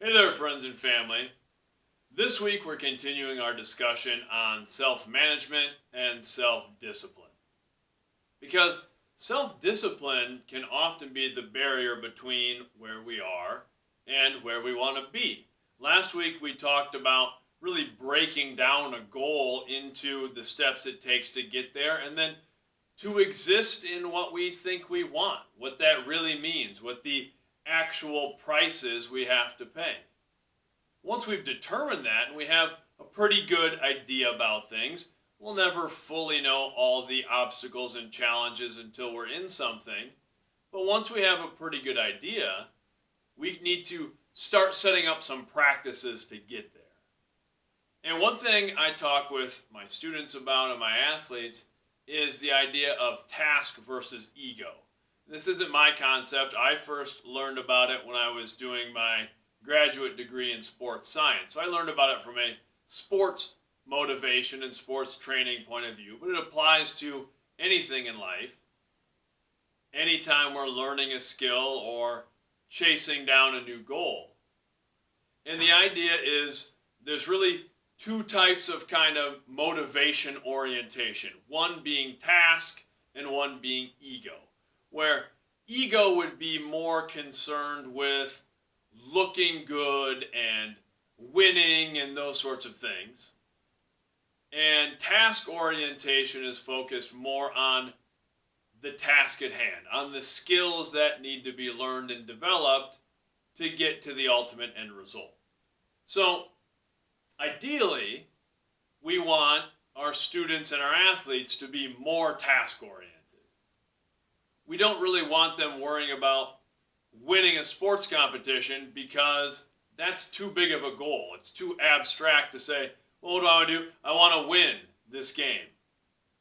Hey there, friends and family. This week we're continuing our discussion on self management and self discipline. Because self discipline can often be the barrier between where we are and where we want to be. Last week we talked about really breaking down a goal into the steps it takes to get there and then to exist in what we think we want, what that really means, what the actual price is we have to pay. Once we've determined that and we have a pretty good idea about things, we'll never fully know all the obstacles and challenges until we're in something. But once we have a pretty good idea, we need to start setting up some practices to get there. And one thing I talk with my students about and my athletes is the idea of task versus ego. This isn't my concept. I first learned about it when I was doing my graduate degree in sports science. So I learned about it from a sports motivation and sports training point of view, but it applies to anything in life. Anytime we're learning a skill or chasing down a new goal. And the idea is there's really two types of kind of motivation orientation, one being task and one being ego, where ego would be more concerned with looking good and winning and those sorts of things. And task orientation is focused more on the task at hand, on the skills that need to be learned and developed to get to the ultimate end result. So, ideally, we want our students and our athletes to be more task oriented. We don't really want them worrying about winning a sports competition because that's too big of a goal. It's too abstract to say, well, what do I want to do? I want to win this game.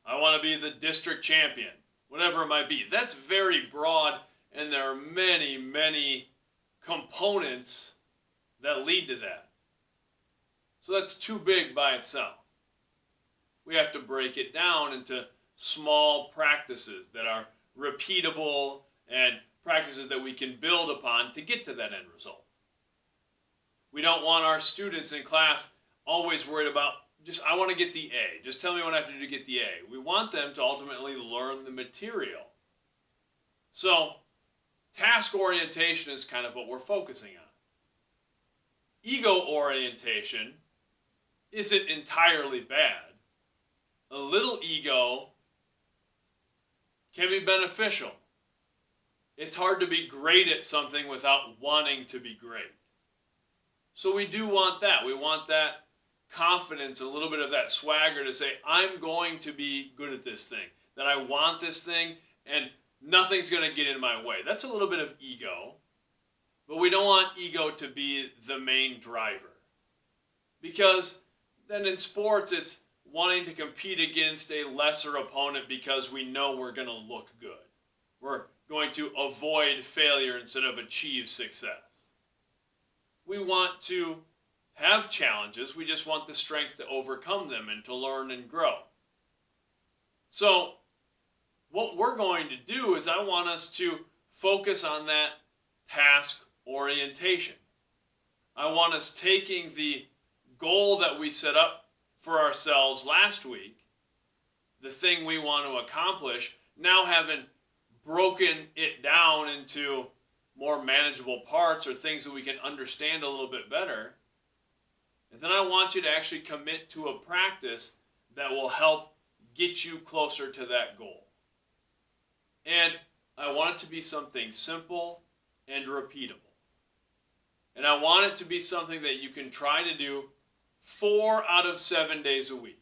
I want to be the district champion, whatever it might be. That's very broad, and there are many, many components that lead to that. So that's too big by itself. We have to break it down into small practices that are repeatable and practices that we can build upon to get to that end result. We don't want our students in class always worried about I want to get the A. Just tell me what I have to do to get the A. We want them to ultimately learn the material. So, task orientation is kind of what we're focusing on. Ego orientation isn't entirely bad. A little ego can be beneficial. It's hard to be great at something without wanting to be great. So we do want that. We want that confidence, a little bit of that swagger to say, I'm going to be good at this thing, that I want this thing, and nothing's going to get in my way. That's a little bit of ego, but we don't want ego to be the main driver. Because then in sports, it's wanting to compete against a lesser opponent because we know we're going to look good. We're going to avoid failure instead of achieve success. We want to have challenges, we just want the strength to overcome them and to learn and grow. So, what we're going to do is I want us to focus on that task orientation. I want us taking the goal that we set up for ourselves last week, the thing we want to accomplish, now having broken it down into more manageable parts or things that we can understand a little bit better. And then I want you to actually commit to a practice that will help get you closer to that goal. And I want it to be something simple and repeatable. And I want it to be something that you can try to do 4 out of 7 days a week.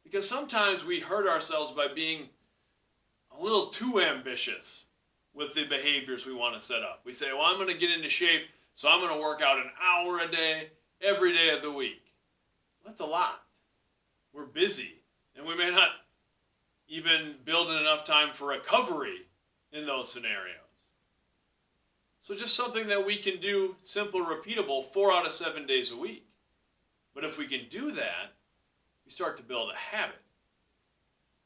Because sometimes we hurt ourselves by being a little too ambitious with the behaviors we want to set up. We say, well, I'm going to get into shape, so I'm going to work out an hour a day, every day of the week. That's a lot. We're busy, and we may not even build in enough time for recovery in those scenarios. So just something that we can do, simple, repeatable, 4 out of 7 days a week. But if we can do that, we start to build a habit.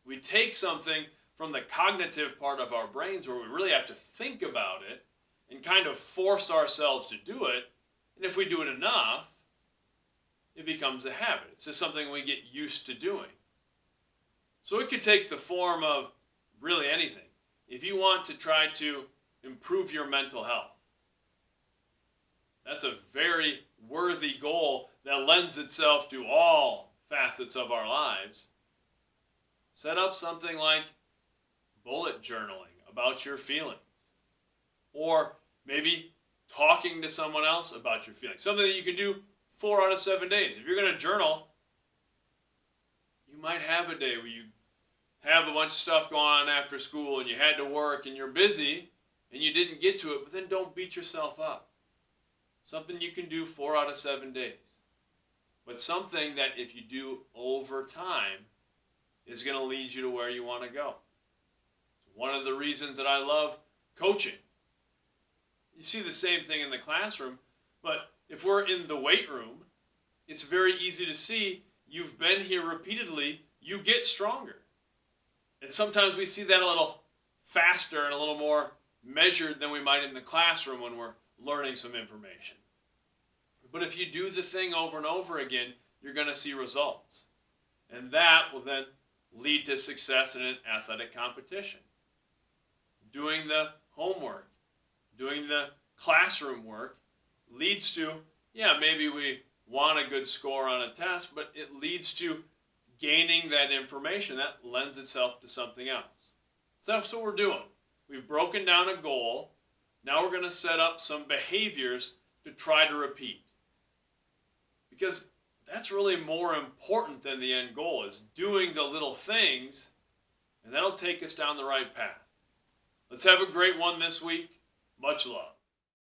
We take something from the cognitive part of our brains where we really have to think about it and kind of force ourselves to do it, And if we do it enough, it becomes a habit. It's just something we get used to doing. So it could take the form of really anything. If you want to try to improve your mental health, that's a very worthy goal that lends itself to all facets of our lives. Set up something like bullet journaling about your feelings, or maybe talking to someone else about your feelings. Something that you can do 4 out of 7 days. If you're going to journal, you might have a day where you have a bunch of stuff going on after school and you had to work and you're busy and you didn't get to it, but then don't beat yourself up. Something you can do 4 out of 7 days. But something that if you do over time is going to lead you to where you want to go. One of the reasons that I love coaching. You see the same thing in the classroom, but if we're in the weight room, it's very easy to see you've been here repeatedly, you get stronger. And sometimes we see that a little faster and a little more measured than we might in the classroom when we're learning some information. But if you do the thing over and over again, you're going to see results. And that will then lead to success in an athletic competition. Doing the homework, doing the classroom work leads to, maybe we want a good score on a test, but it leads to gaining that information. That lends itself to something else. So that's what we're doing. We've broken down a goal. Now we're going to set up some behaviors to try to repeat. Because that's really more important than the end goal, is doing the little things, and that'll take us down the right path. Let's have a great one this week. Much love.